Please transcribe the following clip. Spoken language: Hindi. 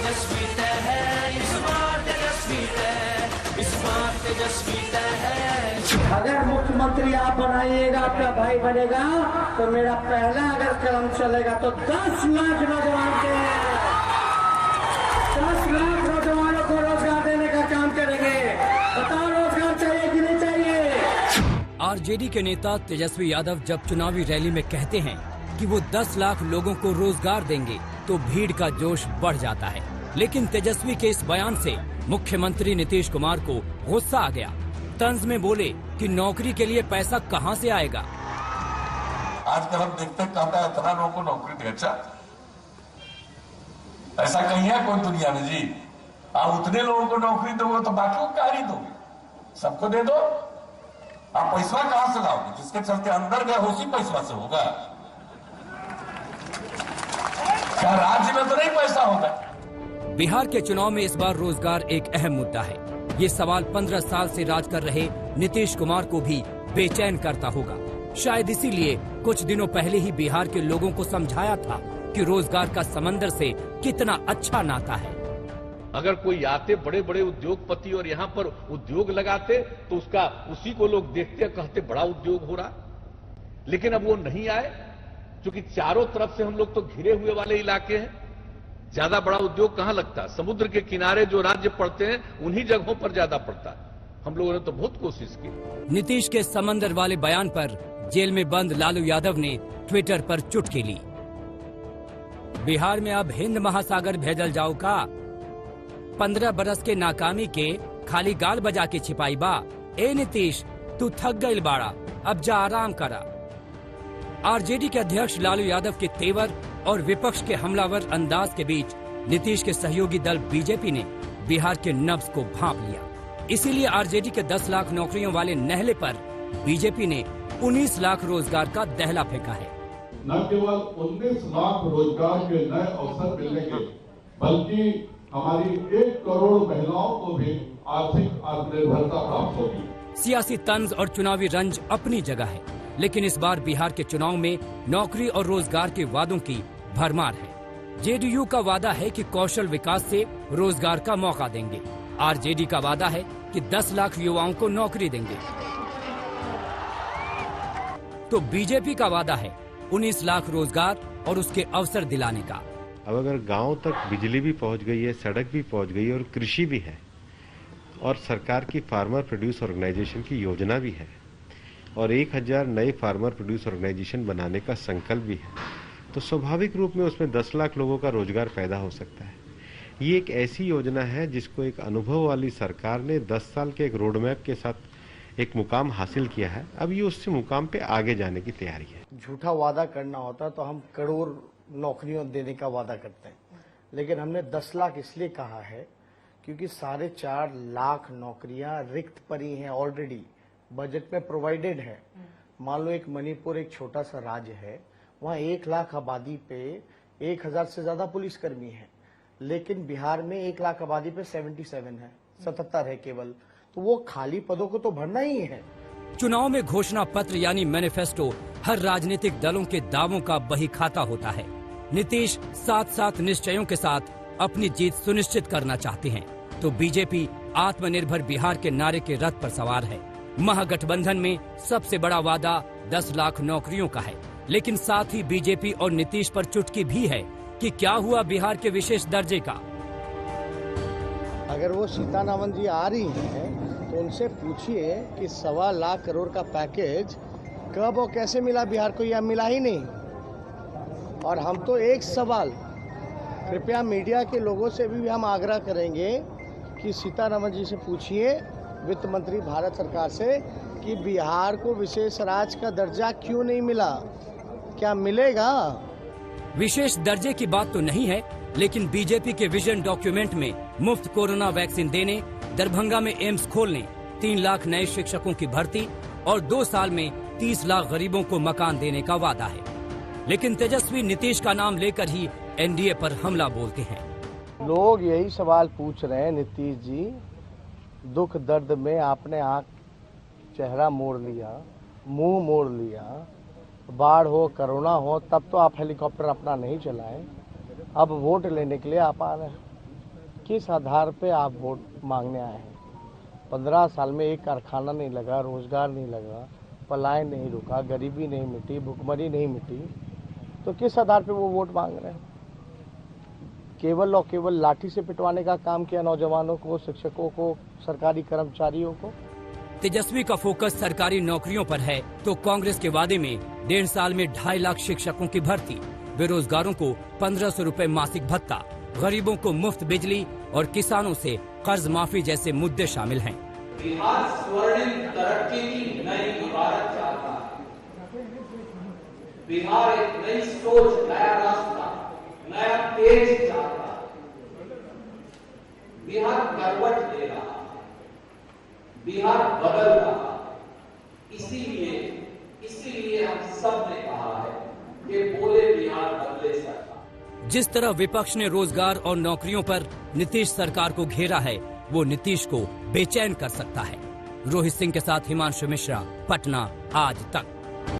तेजस्वी तय है, इस बार तेजस्वी तय, इस बार तेजस्वी तय है। अगर मुख्यमंत्री आप बनाइएगा, आपका भाई बनेगा, तो मेरा पहला अगर कदम चलेगा तो 10 लाख नौजवान के 10 लाख नौजवानों को रोजगार देने का काम करेंगे। बताओ रोजगार चाहिए कि नहीं चाहिए? आरजेडी के नेता तेजस्वी यादव जब चुनावी रैली में कहते हैं कि वो 10 लाख लोगों को रोजगार देंगे तो भीड़ का जोश बढ़ जाता है। लेकिन तेजस्वी के इस बयान से मुख्यमंत्री नीतीश कुमार को गुस्सा आ गया। तंज में बोले कि नौकरी के लिए पैसा कहां से आएगा। आजकल हम देखते हैं कहता है इतना लोगों को नौकरी दे। अच्छा, ऐसा कहीं है कोई दुनिया में जी? आप उतने लोगों को नौकरी दोगे तो बाकी को क्या ही दोगे? सबको दे दो। आप पैसा कहां से लाओगे? जिसके चलते अंदर गए उसी पैसा से होगा। क्या राज्य में तो नहीं पैसा होगा? बिहार के चुनाव में इस बार रोजगार एक अहम मुद्दा है। ये सवाल 15 साल से राज कर रहे नीतीश कुमार को भी बेचैन करता होगा। शायद इसीलिए कुछ दिनों पहले ही बिहार के लोगों को समझाया था कि रोजगार का समंदर से कितना अच्छा नाता है। अगर कोई आते बड़े बड़े उद्योगपति और यहाँ पर उद्योग लगाते तो उसका उसी को लोग देखते कहते बड़ा उद्योग हो रहा। लेकिन अब वो नहीं आए, क्योंकि चारों तरफ से हम लोग तो घिरे हुए वाले इलाके हैं। ज्यादा बड़ा उद्योग कहां लगता है? समुद्र के किनारे जो राज्य पड़ते हैं उन्हीं जगहों पर ज्यादा पड़ता है। हम लोगों ने तो बहुत कोशिश की। नीतीश के समंदर वाले बयान पर जेल में बंद लालू यादव ने ट्विटर पर चुटकी ली। बिहार में अब हिंद महासागर भेजल जाओ का? 15 बरस के नाकामी के खाली गाल बजा के छिपाई बा। ए नीतीश, तू थक गईल बाड़ा, अब जा आराम करा। आरजेडी के अध्यक्ष लालू यादव के तेवर और विपक्ष के हमलावर अंदाज के बीच नीतीश के सहयोगी दल बीजेपी ने बिहार के नब्ज को भांप लिया। इसीलिए आरजेडी के 10 लाख नौकरियों वाले नहले पर बीजेपी ने 19 लाख रोजगार का दहला फेंका है। न केवल 19 लाख रोजगार के नए अवसर मिलेंगे, बल्कि हमारी 1 करोड़ महिलाओं को भी आर्थिक आत्मनिर्भरता प्राप्त होगी। सियासी तंज और चुनावी रंज अपनी जगह है, लेकिन इस बार बिहार के चुनाव में नौकरी और रोजगार के वादों की भरमार है। जेडीयू का वादा है कि कौशल विकास से रोजगार का मौका देंगे। आरजेडी का वादा है कि 10 लाख युवाओं को नौकरी देंगे। तो बीजेपी का वादा है 19 लाख रोजगार और उसके अवसर दिलाने का। अब अगर गांव तक बिजली भी पहुंच गई है, सड़क भी पहुंच गई है और कृषि भी है और सरकार की फार्मर प्रोड्यूस ऑर्गेनाइजेशन की योजना भी है और 1000 नए फार्मर प्रोड्यूस ऑर्गेनाइजेशन बनाने का संकल्प भी है, तो स्वाभाविक रूप में उसमें 10 लाख लोगों का रोजगार पैदा हो सकता है। ये एक ऐसी योजना है जिसको एक अनुभव वाली सरकार ने 10 साल के एक रोड मैप के साथ एक मुकाम हासिल किया है। अब ये उससे मुकाम पे आगे जाने की तैयारी है। झूठा वादा करना होता तो हम करोड़ नौकरियों देने का वादा करते हैं, लेकिन हमने 10 लाख इसलिए कहा है क्योंकि 4.5 लाख नौकरियां रिक्त पड़ी हैं, ऑलरेडी बजट में प्रोवाइडेड है। मान लो एक मणिपुर एक छोटा सा राज्य है, वहाँ 1 लाख आबादी पे 1000 से ज्यादा पुलिसकर्मी हैं, लेकिन बिहार में 1 लाख आबादी पे 77 है, 77 है केवल। तो वो खाली पदों को तो भरना ही है। चुनाव में घोषणा पत्र यानी मैनिफेस्टो हर राजनीतिक दलों के दावों का बही खाता होता है। नीतीश साथ निश्चयों के साथ अपनी जीत सुनिश्चित करना चाहते हैं, तो बीजेपी आत्मनिर्भर बिहार के नारे के रथ पर सवार है। महागठबंधन में सबसे बड़ा वादा 10 लाख नौकरियों का है, लेकिन साथ ही बीजेपी और नीतीश पर चुटकी भी है कि क्या हुआ बिहार के विशेष दर्जे का। अगर वो सीतारामन जी आ रही हैं तो उनसे पूछिए कि 1.25 लाख करोड़ का पैकेज कब और कैसे मिला बिहार को, या मिला ही नहीं। और हम तो एक सवाल कृपया मीडिया के लोगों से भी हम आग्रह करेंगे कि सीतारामन जी से पूछिए, वित्त मंत्री भारत सरकार से, कि बिहार को विशेष राज्य का दर्जा क्यों नहीं मिला, क्या मिलेगा? विशेष दर्जे की बात तो नहीं है, लेकिन बीजेपी के विजन डॉक्यूमेंट में मुफ्त कोरोना वैक्सीन देने, दरभंगा में एम्स खोलने, 3 लाख नए शिक्षकों की भर्ती और 2 साल में 30 लाख गरीबों को मकान देने का वादा है। लेकिन तेजस्वी नीतीश का नाम लेकर ही एनडीए पर हमला बोलते हैं। लोग यही सवाल पूछ रहे हैं, नीतीश जी दुख दर्द में आपने आंख चेहरा मोड़ लिया, मुंह मोड़ लिया, बाढ़ हो कोरोना हो तब तो आप हेलीकॉप्टर अपना नहीं चलाएं, अब वोट लेने के लिए आप आ रहे हैं। किस आधार पे आप वोट मांगने आए हैं? 15 साल में एक कारखाना नहीं लगा, रोजगार नहीं लगा, पलायन नहीं रुका, गरीबी नहीं मिटी, भुखमरी नहीं मिटी, तो किस आधार पे वो वोट मांग रहे हैं? केवल और केवल लाठी से पिटवाने का काम किया नौजवानों को, शिक्षकों को, सरकारी कर्मचारियों को। तेजस्वी का फोकस सरकारी नौकरियों पर है तो कांग्रेस के वादे में 1.5 साल में 2.5 लाख शिक्षकों की भर्ती, बेरोजगारों को 1500 रुपए मासिक भत्ता, गरीबों को मुफ्त बिजली और किसानों से कर्ज माफी जैसे मुद्दे शामिल हैं। बिहार स्वर्णिम तरक्की की नई इबारत चाहता है। बिहार एक नई सोच, नया रास्ता, नया तेज चाहता है। बिहार करवट ले रहा है, बिहार बदल रहा है। इसीलिए हम सब ने कहा है कि बोले बिहार बदले सरकार। जिस तरह विपक्ष ने रोजगार और नौकरियों पर नीतीश सरकार को घेरा है, वो नीतीश को बेचैन कर सकता है। रोहित सिंह के साथ हिमांशु मिश्रा, पटना, आज तक।